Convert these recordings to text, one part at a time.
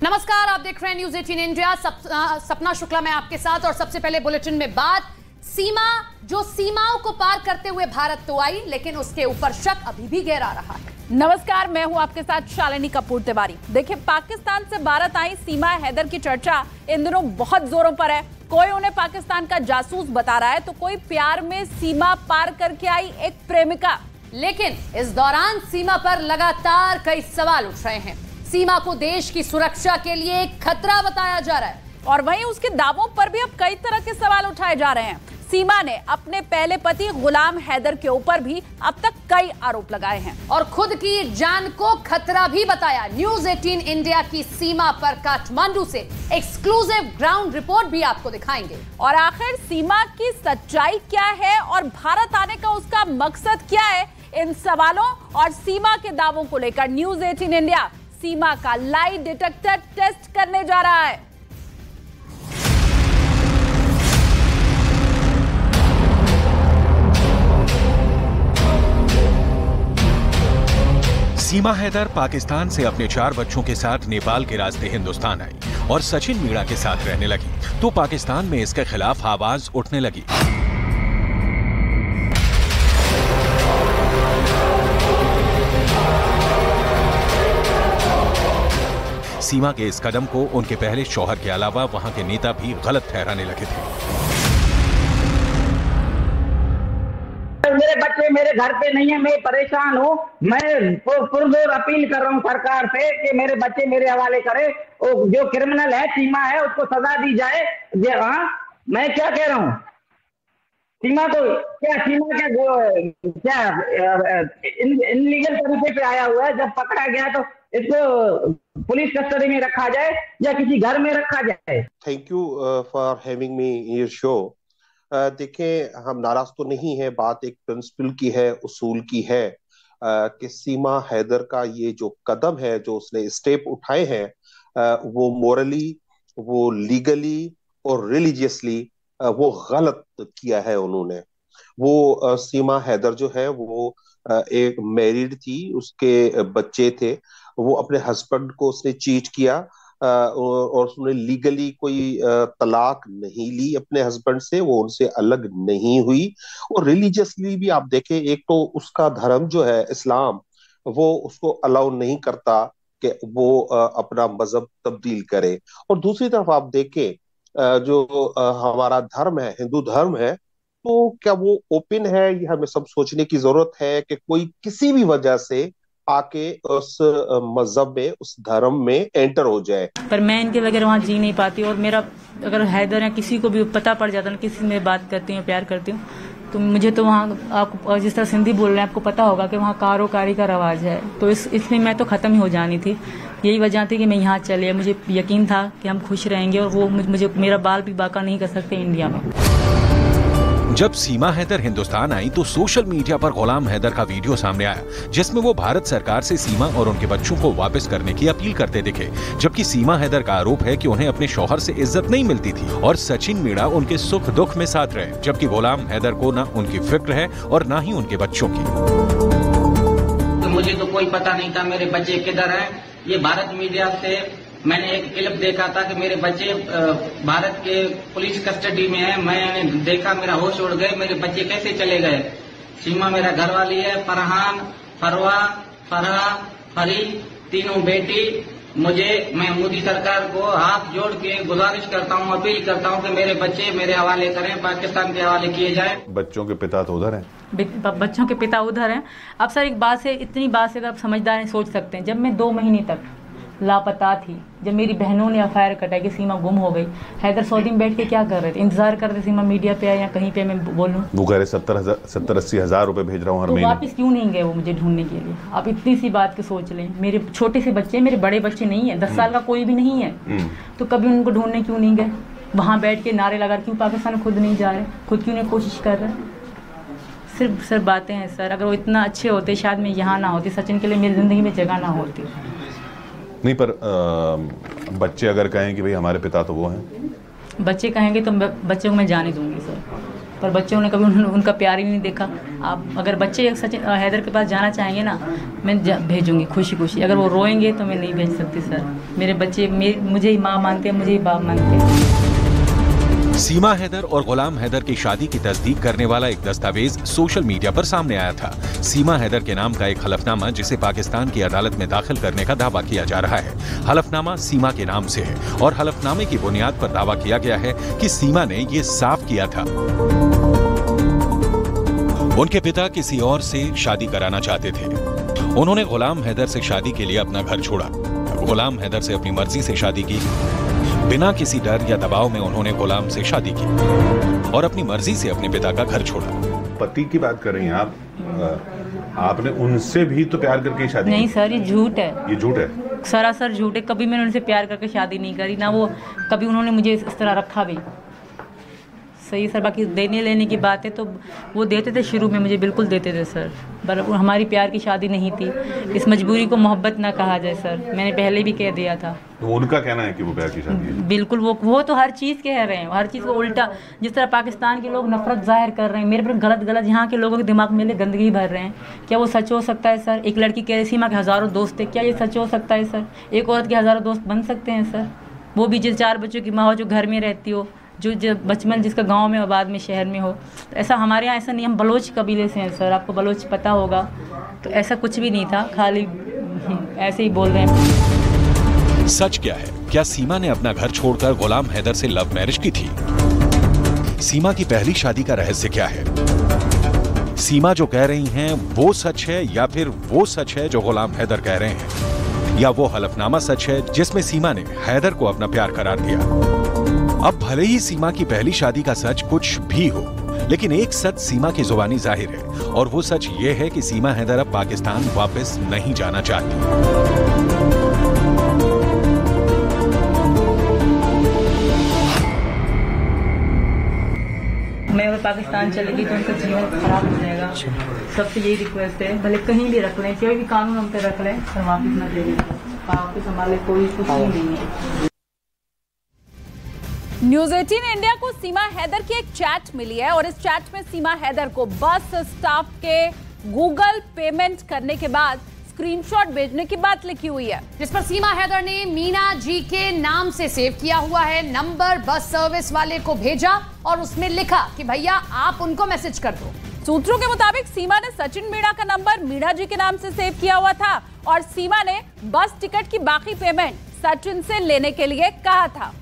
नमस्कार, आप देख रहे हैं न्यूज 18 इंडिया। सपना शुक्ला मैं आपके साथ। और सबसे पहले बुलेटिन में बात सीमा, जो सीमाओं को पार करते हुए भारत तो आई, लेकिन उसके ऊपर शक अभी भी गहरा रहा है। नमस्कार, मैं हूं आपके साथ शालिनी कपूर तिवारी। देखिए, पाकिस्तान से भारत आई सीमा हैदर की चर्चा इन दिनों बहुत जोरों पर है। कोई उन्हें पाकिस्तान का जासूस बता रहा है, तो कोई प्यार में सीमा पार करके आई एक प्रेमिका। लेकिन इस दौरान सीमा पर लगातार कई सवाल उठ रहे हैं। सीमा को देश की सुरक्षा के लिए एक खतरा बताया जा रहा है, और वहीं उसके दावों पर भी अब कई तरह के सवाल उठाए जा रहे हैं। सीमा ने अपने पहले पति गुलाम हैदर के ऊपर भी अब तक कई आरोप लगाए हैं और खुद की जान को खतरा भी बताया। न्यूज 18 इंडिया की सीमा पर काठमांडू से एक्सक्लूसिव ग्राउंड रिपोर्ट भी आपको दिखाएंगे। और आखिर सीमा की सच्चाई क्या है और भारत आने का उसका मकसद क्या है, इन सवालों और सीमा के दावों को लेकर न्यूज 18 इंडिया सीमा का लाई डिटेक्टर टेस्ट करने जा रहा है। सीमा हैदर पाकिस्तान से अपने 4 बच्चों के साथ नेपाल के रास्ते हिंदुस्तान आई और सचिन मीणा के साथ रहने लगी, तो पाकिस्तान में इसके खिलाफ आवाज उठने लगी। सीमा के इस कदम को उनके पहले शौहर के अलावा वहां के नेता भी गलत ठहराने लगे थे। मेरे बच्चे मेरे घर पे नहीं है, मैं परेशान हूँ। मैं पुरजोर अपील कर रहा हूँ सरकार से कि मेरे बच्चे मेरे हवाले करे। जो क्रिमिनल है सीमा है, उसको सजा दी जाए। हाँ, मैं क्या कह रहा हूँ, सीमा को क्या इनलीगल तरीके पे आया हुआ है। जब पकड़ा गया तो इसको पुलिस कस्टडी में रखा जाए या किसी घर में रखा जाए। Thank you for having me in your show. देखें, हम नाराज तो नहीं है, बात एक प्रिंसिपल की है, उसूल की है कि सीमा हैदर का ये जो कदम है, जो उसने स्टेप उठाए हैं, वो मोरली, वो लीगली और रिलीजियसली वो गलत किया है उन्होंने। वो सीमा हैदर जो है वो एक मैरिड थी, उसके बच्चे थे। वो अपने हस्बैंड को उसने चीट किया और उसने लीगली कोई तलाक नहीं ली अपने हस्बैंड से, वो उनसे अलग नहीं हुई। और रिलीजियसली भी आप देखें, एक तो उसका धर्म जो है इस्लाम, वो उसको अलाउ नहीं करता कि वो अपना मजहब तब्दील करे। और दूसरी तरफ आप देखें, जो हमारा धर्म है, हिंदू धर्म है, तो क्या वो ओपन है? ये हमें सब सोचने की जरूरत है कि कोई किसी भी वजह से आके उस मजहब में, उस धर्म में एंटर हो जाए। पर मैं इनके बगैर वहाँ जी नहीं पाती। और मेरा अगर हैदर या किसी को भी पता पड़ जाता ना, किसी से बात करती हूँ, प्यार करती हूँ, तो मुझे तो वहाँ, आप जिस तरह सिंधी बोल रहे हैं, आपको पता होगा कि वहाँ कारोकारी का रवाज है। तो इसलिए मैं तो खत्म ही हो जानी थी। यही वजह थी कि मैं यहाँ चले। मुझे यकीन था कि हम खुश रहेंगे और वो मुझे मेरा बाल भी बाका नहीं कर सकते इंडिया में। जब सीमा हैदर हिंदुस्तान आई तो सोशल मीडिया पर गुलाम हैदर का वीडियो सामने आया, जिसमें वो भारत सरकार से सीमा और उनके बच्चों को वापस करने की अपील करते दिखे। जबकि सीमा हैदर का आरोप है कि उन्हें अपने शौहर से इज्जत नहीं मिलती थी और सचिन मीणा उनके सुख दुख में साथ रहे, जबकि गुलाम हैदर को न उनकी फिक्र है और न ही उनके बच्चों की। तो मुझे तो कोई पता नहीं था मेरे बच्चे किधर हैं। ये भारत मीडिया से मैंने एक क्लिप देखा था कि मेरे बच्चे भारत के पुलिस कस्टडी में है। मैंने देखा, मेरा होश उड़ गए, मेरे बच्चे कैसे चले गए। सीमा मेरा घरवाली है, फरहान, फरवा, फरहा, फरी, तीनों बेटी। मैं मोदी सरकार को हाथ जोड़ के गुजारिश करता हूँ, अपील करता हूँ कि मेरे बच्चे मेरे हवाले करें, पाकिस्तान के हवाले किए जाए। बच्चों के पिता तो उधर हैं। बच्चों के पिता उधर हैं। अब सर, एक बात से, इतनी बात से अगर आप समझदार हैं, सोच सकते हैं, जब मैं 2 महीने तक लापता थी, जब मेरी बहनों ने एफआईआर कटाई कि सीमा गुम हो गई, हैदर सऊदी में बैठ के क्या कर रहे थे? इंतजार कर रहे थे सीमा मीडिया पे आए या कहीं पे मैं बोलूं। वो कह रहे 70-80 हज़ार रुपए भेज रहा हूँ हर महीने। वापस क्यों नहीं गए वो मुझे ढूंढने के लिए? आप इतनी सी बात के सोच लें। मेरे छोटे से बच्चे, मेरे बड़े बच्चे नहीं है, 10 साल का कोई भी नहीं है, तो कभी उनको ढूंढने क्यों नहीं गए? वहाँ बैठ के नारे लगा, क्यों पाकिस्तान खुद नहीं जा रहे, खुद क्यों नहीं कोशिश कर रहे? सिर्फ बातें हैं सर। अगर वो इतना अच्छे होते, शायद मैं यहाँ ना होती, सचिन के लिए मेरी जिंदगी में जगह ना होती। नहीं, पर बच्चे अगर कहें कि भाई हमारे पिता तो वो हैं, बच्चे कहेंगे तो बच्चे को मैं जाने दूंगी सर। पर बच्चों ने कभी उनका प्यार ही नहीं देखा। आप अगर बच्चे सचिन हैदर के पास जाना चाहेंगे ना, मैं भेजूंगी खुशी खुशी। अगर वो रोएंगे तो मैं नहीं भेज सकती सर। मेरे बच्चे मुझे ही माँ मानते हैं, मुझे ही बाप मानते हैं। सीमा हैदर और गुलाम हैदर की शादी की तस्दीक करने वाला एक दस्तावेज सोशल मीडिया पर सामने आया था। सीमा हैदर के नाम का एक हलफनामा जिसे पाकिस्तान की अदालत में दाखिल करने का दावा किया जा रहा है। हलफनामा सीमा के नाम से है और हलफनामे की बुनियाद पर दावा किया गया है कि सीमा ने ये साफ किया था उनके पिता किसी और से शादी कराना चाहते थे। उन्होंने गुलाम हैदर से शादी के लिए अपना घर छोड़ा। गुलाम हैदर से अपनी मर्जी से शादी की। बिना किसी डर या दबाव में उन्होंने गुलाम से शादी की और अपनी मर्जी से अपने पिता का घर छोड़ा। पति की बात कर रही हैं आप, आपने उनसे भी तो प्यार करके शादी नहीं सर, ये झूठ है। ये झूठ है, सरासर झूठ है। कभी मैंने उनसे प्यार करके शादी नहीं करी, ना वो कभी उन्होंने मुझे इस तरह रखा भी। सही सर, बाकी देने लेने की बात है तो वो देते थे शुरू में, मुझे बिल्कुल देते थे सर, पर हमारी प्यार की शादी नहीं थी। इस मजबूरी को मोहब्बत ना कहा जाए सर, मैंने पहले भी कह दिया था। तो उनका कहना है कि वो प्यार की शादी है। बिल्कुल, वो तो हर चीज़ कह रहे हैं, हर चीज़ को उल्टा। जिस तरह पाकिस्तान के लोग नफरत जाहिर कर रहे हैं मेरे पर, गलत यहाँ के लोगों के दिमाग में गंदगी भर रहे हैं। क्या वो सच हो सकता है सर? एक लड़की कह रही सीमा के हज़ारों दोस्त थे, क्या ये सच हो सकता है सर? एक औरत के हज़ारों दोस्त बन सकते हैं सर? वो भी जिस 4 बच्चों की माँ हो, जो घर में रहती हो, जो बचपन जिसका गांव में और बाद में शहर में हो। तो ऐसा हमारे यहाँ ऐसा नहीं, हम बलोच कबीले से हैं सर, आपको बलोच पता होगा। तो ऐसा कुछ भी नहीं था, खाली ऐसे ही बोल रहे हैं। सच क्या है? क्या सीमा ने अपना घर छोड़कर गुलाम हैदर से लव मैरिज की थी? सीमा की पहली शादी का रहस्य क्या है? सीमा जो कह रही हैं वो सच है या फिर वो सच है जो गुलाम हैदर कह रहे हैं? या वो हलफनामा सच है जिसमें सीमा ने हैदर को अपना प्यार करार दिया? अब भले ही सीमा की पहली शादी का सच कुछ भी हो, लेकिन एक सच सीमा की जुबानी जाहिर है, और वो सच ये है कि सीमा हैदर अब पाकिस्तान वापस नहीं जाना चाहती। मैं अगर पाकिस्तान चलेगी तो उनका जीवन खराब हो जाएगा। सबसे यही रिक्वेस्ट है, भले कहीं भी रख लें, कोई भी कानून हम पे रख लें, पर वापस न देंगे। वापस हमारे कोई कुछ नहीं है। न्यूज़ 18 इंडिया को सीमा हैदर की एक चैट मिली है और इस चैट में सीमा हैदर को बस स्टाफ के गूगल पेमेंट करने के बाद स्क्रीनशॉट भेजने की बात लिखी हुई है, जिस पर सीमा हैदर ने मीना जी के नाम से सेव किया हुआ है नंबर बस सर्विस वाले को भेजा और उसमें लिखा कि भैया आप उनको मैसेज कर दो। सूत्रों के मुताबिक सीमा ने सचिन मीणा का नंबर मीणा जी के नाम से सेव किया हुआ था और सीमा ने बस टिकट की बाकी पेमेंट सचिन से लेने के लिए कहा था।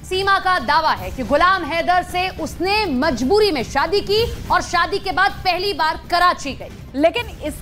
सीमा का दावा है कि गुलाम हैदर से उसने मजबूरी में शादी की और शादी के बाद पहली बार कराची गई, लेकिन इस